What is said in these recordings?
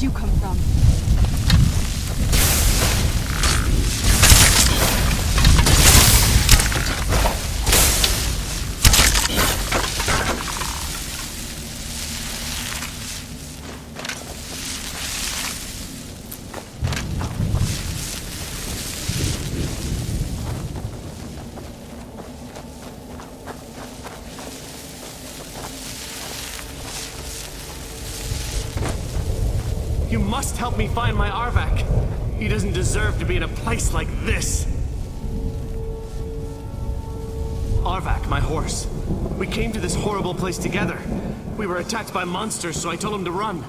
you come from? You must help me find my Arvak. He doesn't deserve to be in a place like this. Arvak, my horse. We came to this horrible place together. We were attacked by monsters, so I told him to run.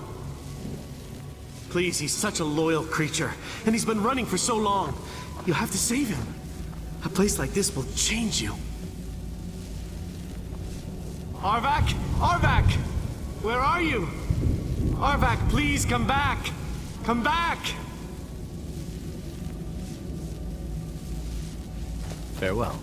Please, he's such a loyal creature, and he's been running for so long. You have to save him. A place like this will change you. Arvak! Arvak! Where are you? Arvak, please come back! Come back! Farewell.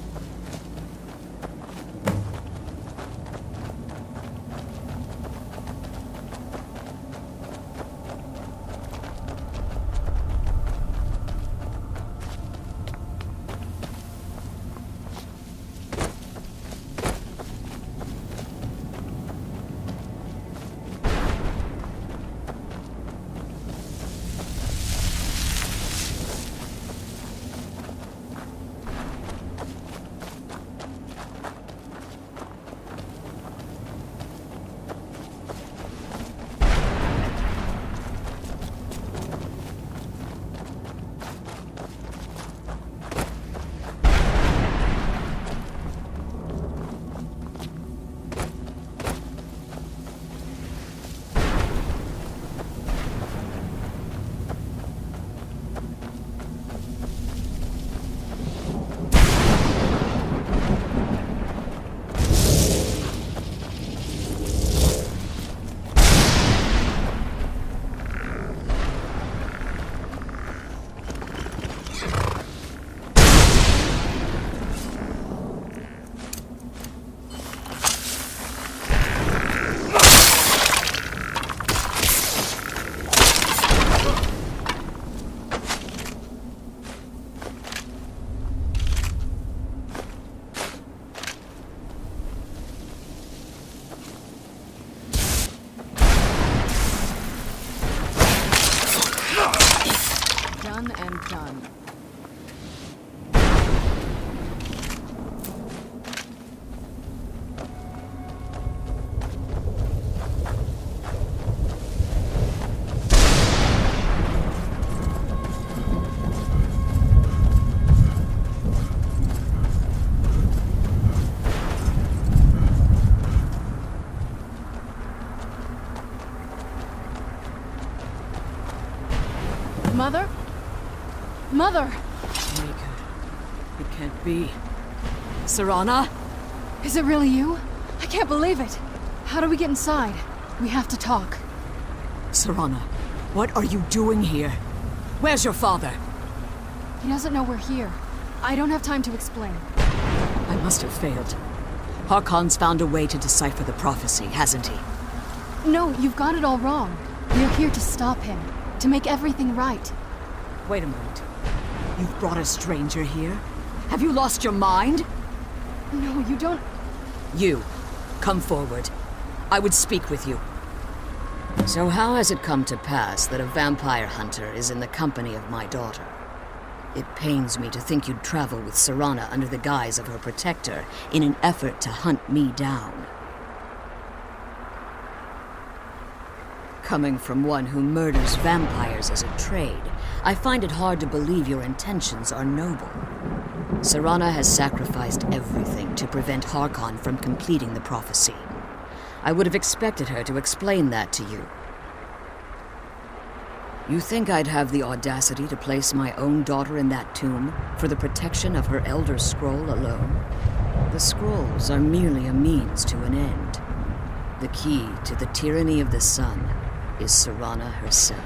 Done and done. Mother? Mother! Mika, it can't be. Serana? Is it really you? I can't believe it. How do we get inside? We have to talk. Serana, what are you doing here? Where's your father? He doesn't know we're here. I don't have time to explain. I must have failed. Harkon's found a way to decipher the prophecy, hasn't he? No, you've got it all wrong. We're here to stop him. To make everything right. Wait a moment. You've brought a stranger here? Have you lost your mind? No, you don't... You, come forward. I would speak with you. So how has it come to pass that a vampire hunter is in the company of my daughter? It pains me to think you'd travel with Serana under the guise of her protector in an effort to hunt me down. Coming from one who murders vampires as a trade, I find it hard to believe your intentions are noble. Serana has sacrificed everything to prevent Harkon from completing the prophecy. I would have expected her to explain that to you. You think I'd have the audacity to place my own daughter in that tomb for the protection of her Elder Scroll alone? The scrolls are merely a means to an end. The key to the tyranny of the sun is Serana herself.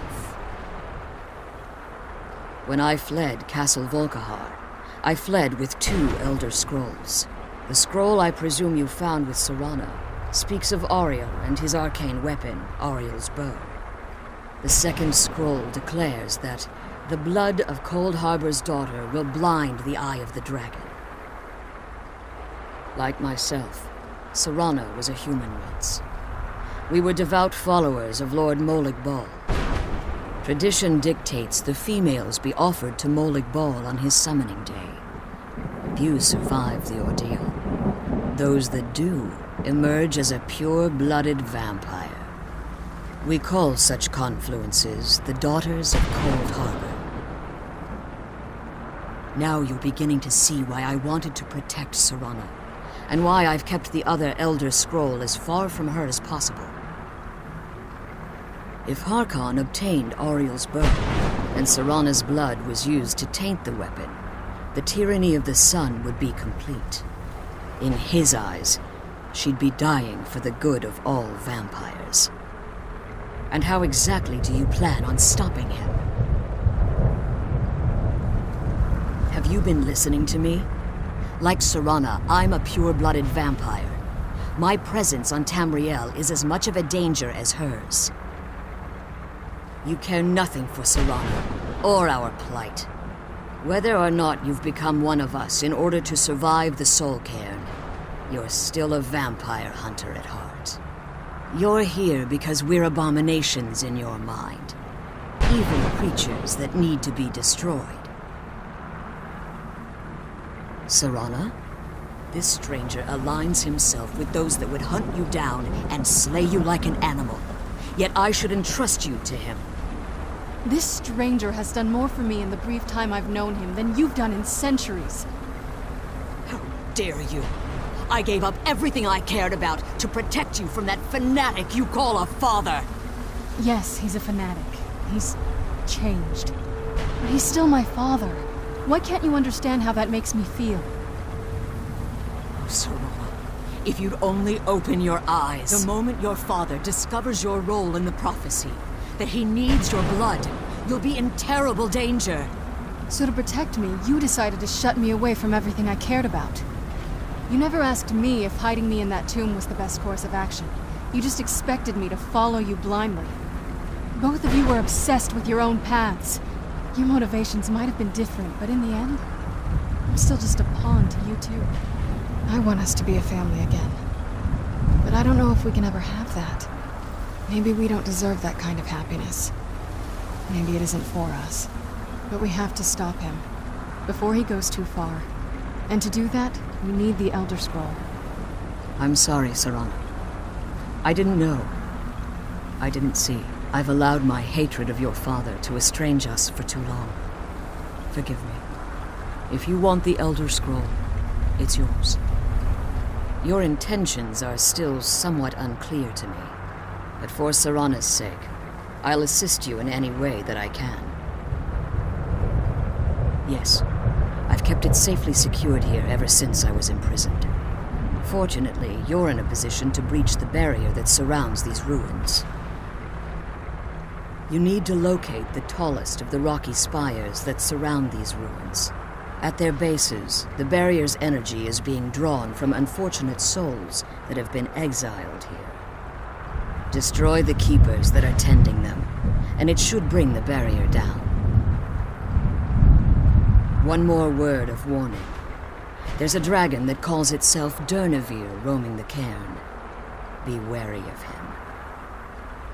When I fled Castle Volkihar, I fled with 2 Elder Scrolls. The scroll I presume you found with Serana speaks of Ariel and his arcane weapon, Ariel's bow. The second scroll declares that the blood of Cold Harbor's daughter will blind the eye of the dragon. Like myself, Serana was a human once. We were devout followers of Lord Molig Bal. Tradition dictates the females be offered to Molig Bal on his summoning day. Few survive the ordeal. Those that do emerge as a pure-blooded vampire. We call such confluences the Daughters of Cold Harbor. Now you're beginning to see why I wanted to protect Serana, and why I've kept the other Elder Scroll as far from her as possible. If Harkon obtained Auriel's bow, and Serana's blood was used to taint the weapon, the tyranny of the sun would be complete. In his eyes, she'd be dying for the good of all vampires. And how exactly do you plan on stopping him? Have you been listening to me? Like Serana, I'm a pure-blooded vampire. My presence on Tamriel is as much of a danger as hers. You care nothing for Serana, or our plight. Whether or not you've become one of us in order to survive the Soul Cairn, you're still a vampire hunter at heart. You're here because we're abominations in your mind. Evil creatures that need to be destroyed. Serana, this stranger aligns himself with those that would hunt you down and slay you like an animal. Yet I should entrust you to him. This stranger has done more for me in the brief time I've known him than you've done in centuries. How dare you! I gave up everything I cared about to protect you from that fanatic you call a father! Yes, he's a fanatic. He's changed. But he's still my father. Why can't you understand how that makes me feel? Oh, Serana, if you'd only open your eyes. The moment your father discovers your role in the prophecy, that he needs your blood, you'll be in terrible danger. So to protect me, you decided to shut me away from everything I cared about. You never asked me if hiding me in that tomb was the best course of action. You just expected me to follow you blindly. Both of you were obsessed with your own paths. Your motivations might have been different, but in the end, I'm still just a pawn to you two. I want us to be a family again. But I don't know if we can ever have that. Maybe we don't deserve that kind of happiness. Maybe it isn't for us. But we have to stop him, before he goes too far. And to do that, we need the Elder Scroll. I'm sorry, Serana. I didn't know. I didn't see. I've allowed my hatred of your father to estrange us for too long. Forgive me. If you want the Elder Scroll, it's yours. Your intentions are still somewhat unclear to me, but for Serana's sake, I'll assist you in any way that I can. Yes, I've kept it safely secured here ever since I was imprisoned. Fortunately, you're in a position to breach the barrier that surrounds these ruins. You need to locate the tallest of the rocky spires that surround these ruins. At their bases, the barrier's energy is being drawn from unfortunate souls that have been exiled here. Destroy the keepers that are tending them, and it should bring the barrier down. One more word of warning. There's a dragon that calls itself Durnevere roaming the cairn. Be wary of him.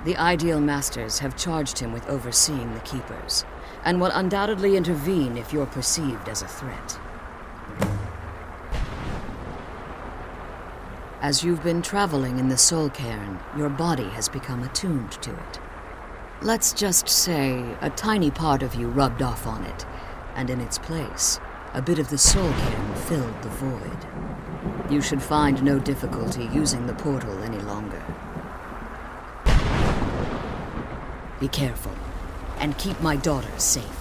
The Ideal Masters have charged him with overseeing the Keepers, and will undoubtedly intervene if you're perceived as a threat. As you've been traveling in the Soul Cairn, your body has become attuned to it. Let's just say a tiny part of you rubbed off on it, and in its place, a bit of the Soul Cairn filled the void. You should find no difficulty using the portal any longer. Be careful, and keep my daughter safe.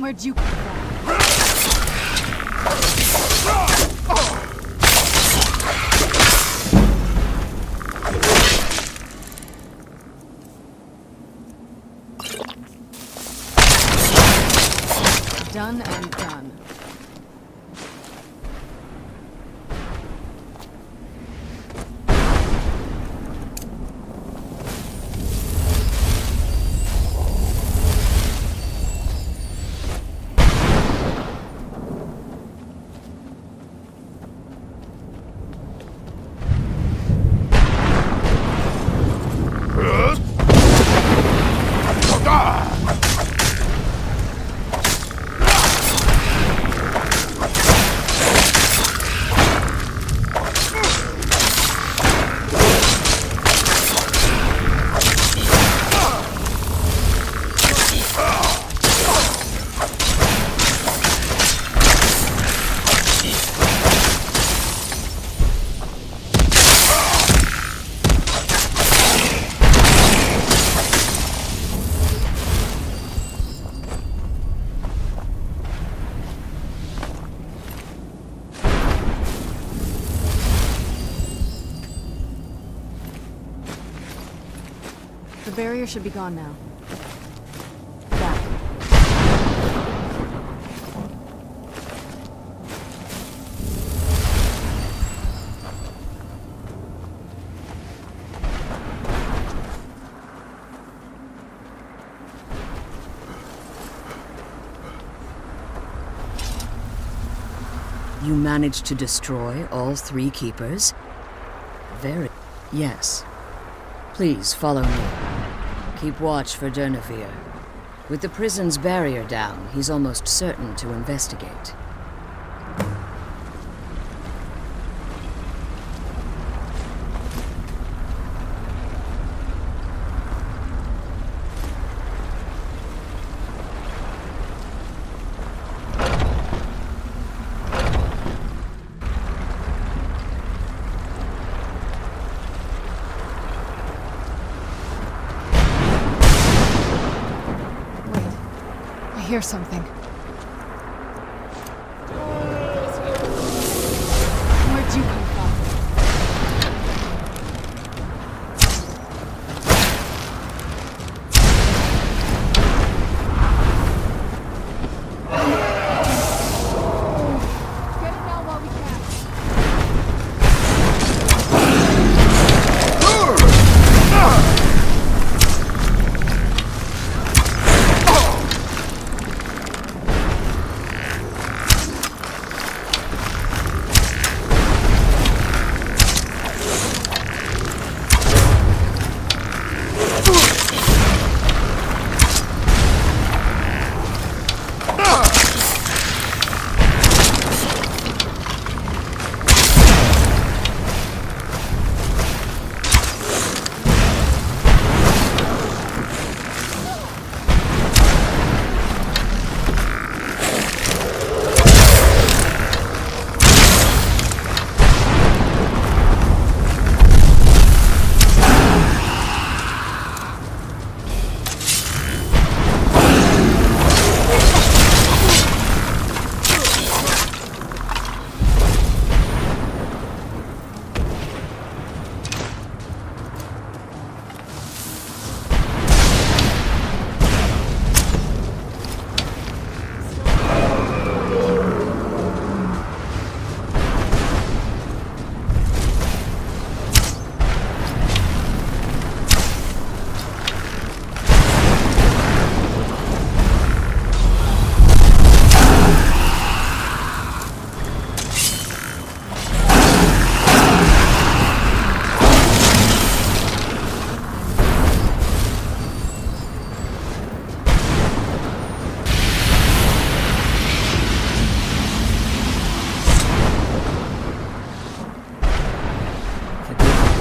Where'd you come from? Done and done. The barrier should be gone now. Back. You managed to destroy all 3 keepers? Very... Yes. Please, follow me. Keep watch for Durnevere. With the prison's barrier down, he's almost certain to investigate. I hear something. Where'd you come from? Get it now while we can.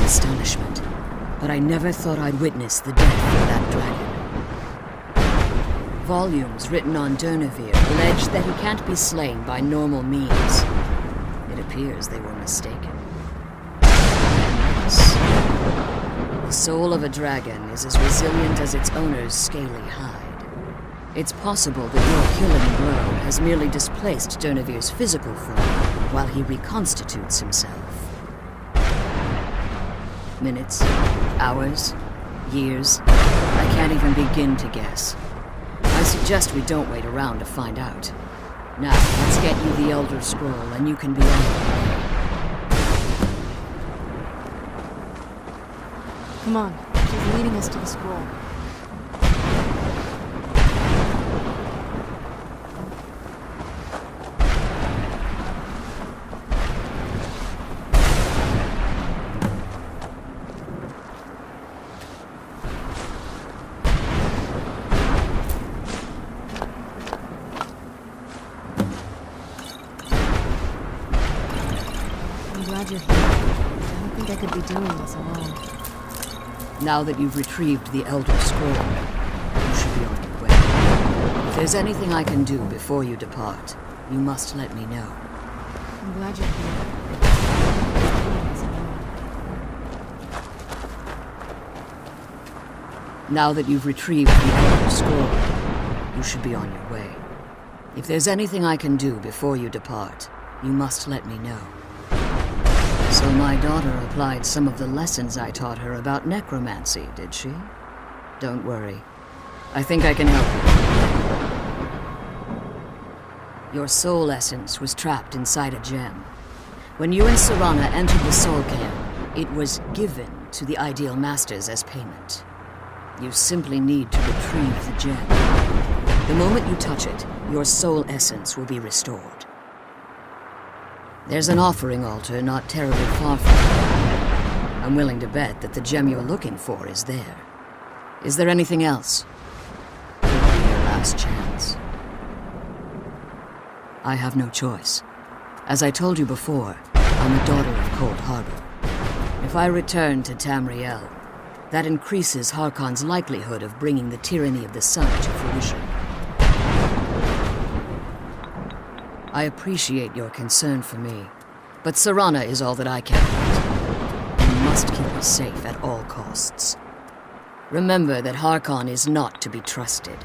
Astonishment, but I never thought I'd witness the death of that dragon. Volumes written on Durnevere allege that he can't be slain by normal means. It appears they were mistaken. Yes. The soul of a dragon is as resilient as its owner's scaly hide. It's possible that your killing blow has merely displaced Dernevir's physical form while he reconstitutes himself. Minutes, hours, years, I can't even begin to guess. I suggest we don't wait around to find out. Now, let's get you the Elder Scroll and you can be on your way. Come on, she's leading us to the scroll. I'm glad you're here. I don't think I could be doing this alone. Now that you've retrieved the Elder Scroll, you should be on your way. If there's anything I can do before you depart, you must let me know. I'm glad you're here. Now that you've retrieved the Elder Scroll, you should be on your way. If there's anything I can do before you depart, you must let me know. So my daughter applied some of the lessons I taught her about necromancy, did she? Don't worry. I think I can help you. Your soul essence was trapped inside a gem. When you and Serana entered the Soul Cairn, it was given to the Ideal Masters as payment. You simply need to retrieve the gem. The moment you touch it, your soul essence will be restored. There's an offering altar not terribly far from here. I'm willing to bet that the gem you're looking for is there. Is there anything else? Could be your last chance. I have no choice. As I told you before, I'm a daughter of Cold Harbor. If I return to Tamriel, that increases Harkon's likelihood of bringing the tyranny of the sun to fruition. I appreciate your concern for me, but Serana is all that I care about. You must keep her safe at all costs. Remember that Harkon is not to be trusted.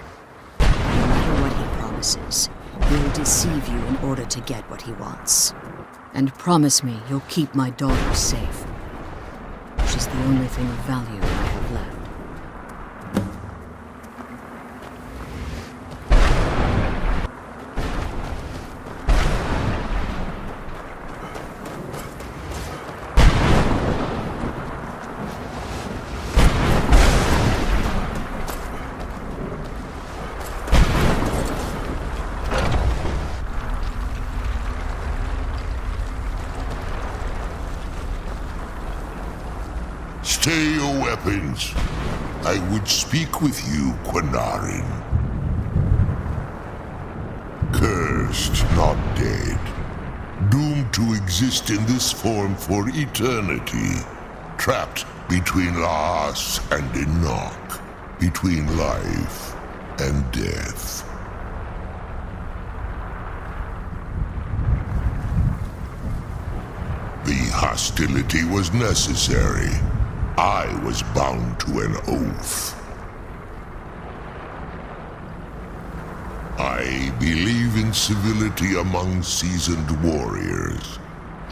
No matter what he promises, he'll deceive you in order to get what he wants. And promise me you'll keep my daughter safe. She's the only thing of value I have left. Stay your weapons. I would speak with you, Quinarin. Cursed, not dead. Doomed to exist in this form for eternity. Trapped between Laas and Enoch. Between life and death. The hostility was necessary. I was bound to an oath. I believe in civility among seasoned warriors,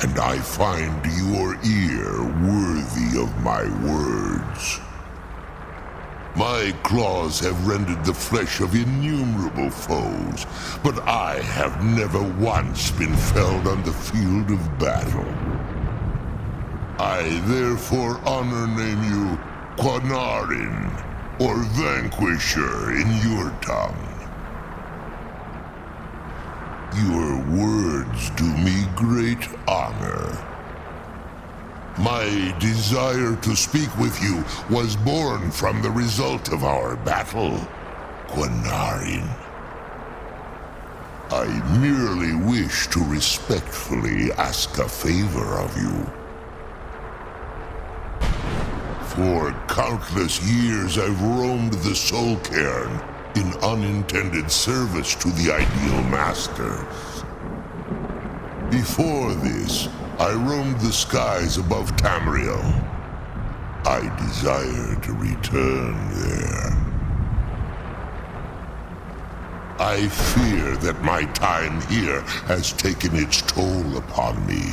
and I find your ear worthy of my words. My claws have rendered the flesh of innumerable foes, but I have never once been felled on the field of battle. I therefore honor name you Quinarin, or Vanquisher in your tongue. Your words do me great honor. My desire to speak with you was born from the result of our battle, Quinarin. I merely wish to respectfully ask a favor of you. For countless years I've roamed the Soul Cairn in unintended service to the Ideal Masters. Before this, I roamed the skies above Tamriel. I desire to return there. I fear that my time here has taken its toll upon me.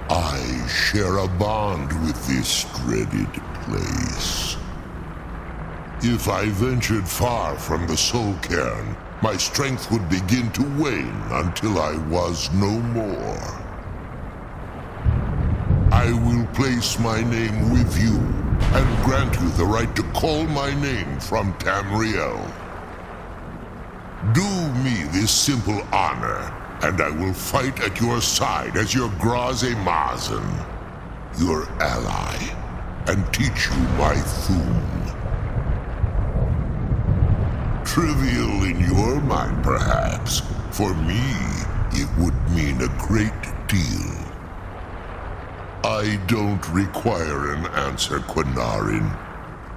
I share a bond with this dreaded place. If I ventured far from the Soul Cairn, my strength would begin to wane until I was no more. I will place my name with you and grant you the right to call my name from Tamriel. Do me this simple honor, and I will fight at your side as your Graze Mazen, your ally, and teach you my Thum. Trivial in your mind, perhaps. For me, it would mean a great deal. I don't require an answer, Quinarin.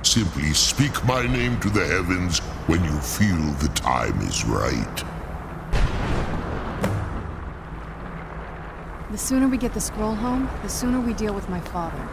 Simply speak my name to the heavens when you feel the time is right. The sooner we get the scroll home, the sooner we deal with my father.